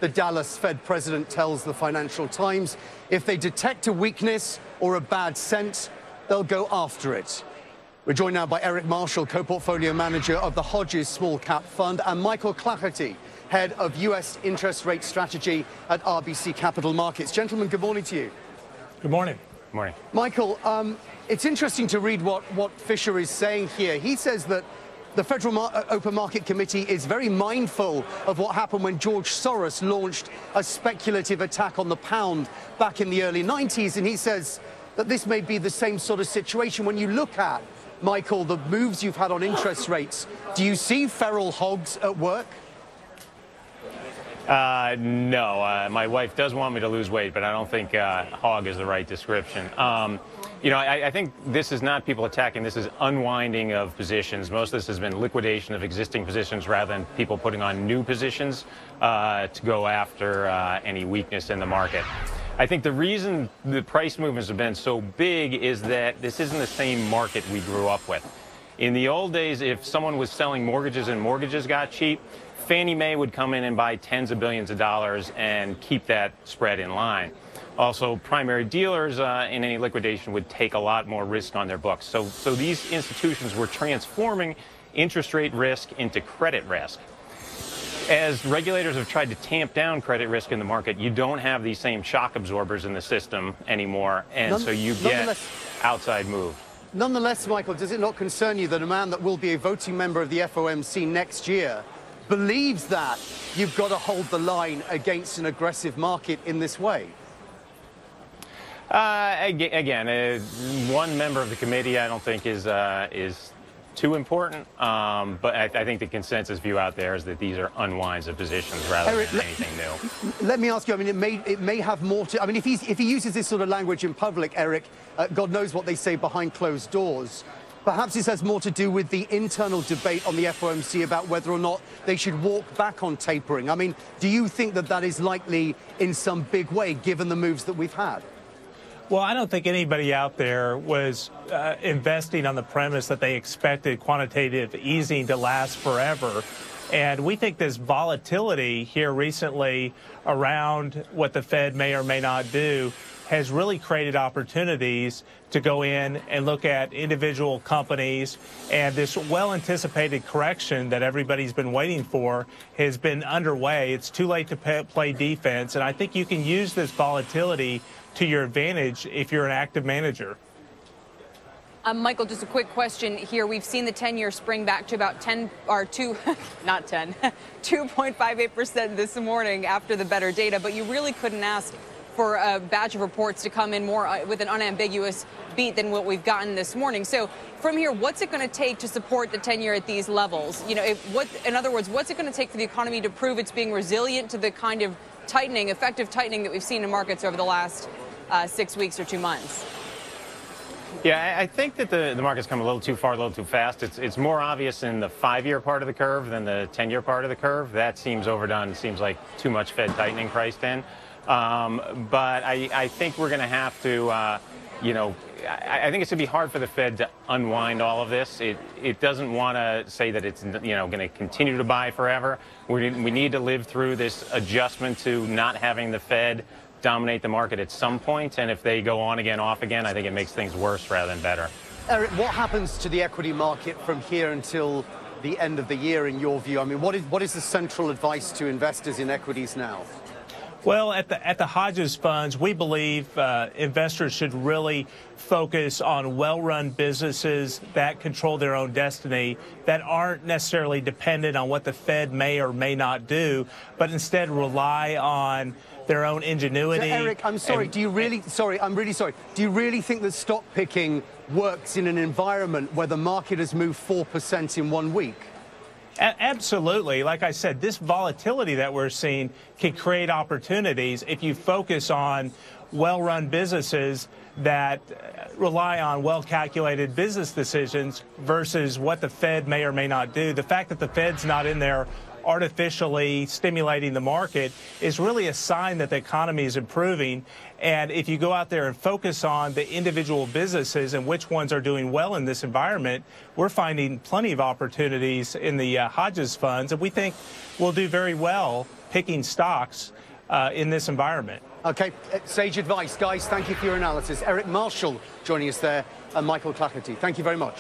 The Dallas Fed president tells the Financial Times if they detect a weakness or a bad scent, they'll go after it. We're joined now by Eric Marshall, co-portfolio manager of the Hodges Small Cap Fund, and Michael Claherty, head of U.S. interest rate strategy at RBC Capital Markets. Gentlemen, good morning to you. Good morning. Good morning. Michael, it's interesting to read what Fisher is saying here. He says that the Federal Open Market Committee is very mindful of what happened when George Soros launched a speculative attack on the pound back in the early 90s. And he says that this may be the same sort of situation. When you look at, Michael, the moves you've had on interest rates, do you see feral hogs at work? No, my wife does want me to lose weight, but I don't think hog is the right description. You know, I think this is not people attacking. This is unwinding of positions. Most of this has been liquidation of existing positions rather than people putting on new positions to go after any weakness in the market. I think the reason the price movements have been so big is that this isn't the same market we grew up with. In the old days, if someone was selling mortgages and mortgages got cheap, Fannie Mae would come in and buy tens of billions of dollars and keep that spread in line. Also, primary dealers in any liquidation would take a lot more risk on their books. So these institutions were transforming interest rate risk into credit risk. As regulators have tried to tamp down credit risk in the market, you don't have these same shock absorbers in the system anymore, and so you get outside move. Nonetheless, Michael, does it not concern you that a man that will be a voting member of the FOMC next year believes that you've got to hold the line against an aggressive market in this way? Again, one member of the committee I don't think is too important, but I think the consensus view out there is that these are unwinds of positions rather Eric, than anything new. Let me ask you, I mean, it may have more to, I mean, if he uses this sort of language in public, Eric, God knows what they say behind closed doors. Perhaps this has more to do with the internal debate on the FOMC about whether or not they should walk back on tapering. I mean, do you think that that is likely in some big way, given the moves that we've had? Well, I don't think anybody out there was investing on the premise that they expected quantitative easing to last forever. And we think this volatility here recently around what the Fed may or may not do has really created opportunities to go in and look at individual companies, and this well-anticipated correction that everybody's been waiting for has been underway. It's too late to play defense, and I think you can use this volatility to your advantage if you're an active manager. Michael, just a quick question here. We've seen the 10-year spring back to about 2.58% this morning after the better data, but you really couldn't ask for a batch of reports to come in more with an unambiguous beat than what we've gotten this morning. So from here, what's it going to take to support the 10-year at these levels? You know, in other words, what's it going to take for the economy to prove it's being resilient to the kind of tightening, effective tightening that we've seen in markets over the last 6 weeks or 2 months? Yeah, I think that the market's come a little too far, a little too fast. It's more obvious in the 5-year part of the curve than the 10-year part of the curve. That seems overdone. It seems like too much Fed tightening priced in. But I think we're going to have to, you know, I think it's going to be hard for the Fed to unwind all of this. It doesn't want to say that it's, you know, going to continue to buy forever. We need to live through this adjustment to not having the Fed dominate the market at some point. And if they go on again, off again, I think it makes things worse rather than better. Eric, what happens to the equity market from here until the end of the year, in your view? I mean, what is the central advice to investors in equities now? Well, at the Hodges funds, we believe investors should really focus on well-run businesses that control their own destiny, that aren't necessarily dependent on what the Fed may or may not do, but instead rely on their own ingenuity. So, Eric, I'm sorry. Do you really? Sorry, I'm really sorry. Do you really think that stock picking works in an environment where the market has moved 4% in 1 week? Absolutely. Like I said, this volatility that we're seeing can create opportunities if you focus on well-run businesses that rely on well-calculated business decisions versus what the Fed may or may not do. The fact that the Fed's not in there artificially stimulating the market is really a sign that the economy is improving. And if you go out there and focus on the individual businesses and which ones are doing well in this environment, we're finding plenty of opportunities in the Hodges funds, and we think we'll do very well picking stocks in this environment. Okay, sage advice, guys. Thank you for your analysis. Eric Marshall joining us there, and Michael Clackerty. Thank you very much.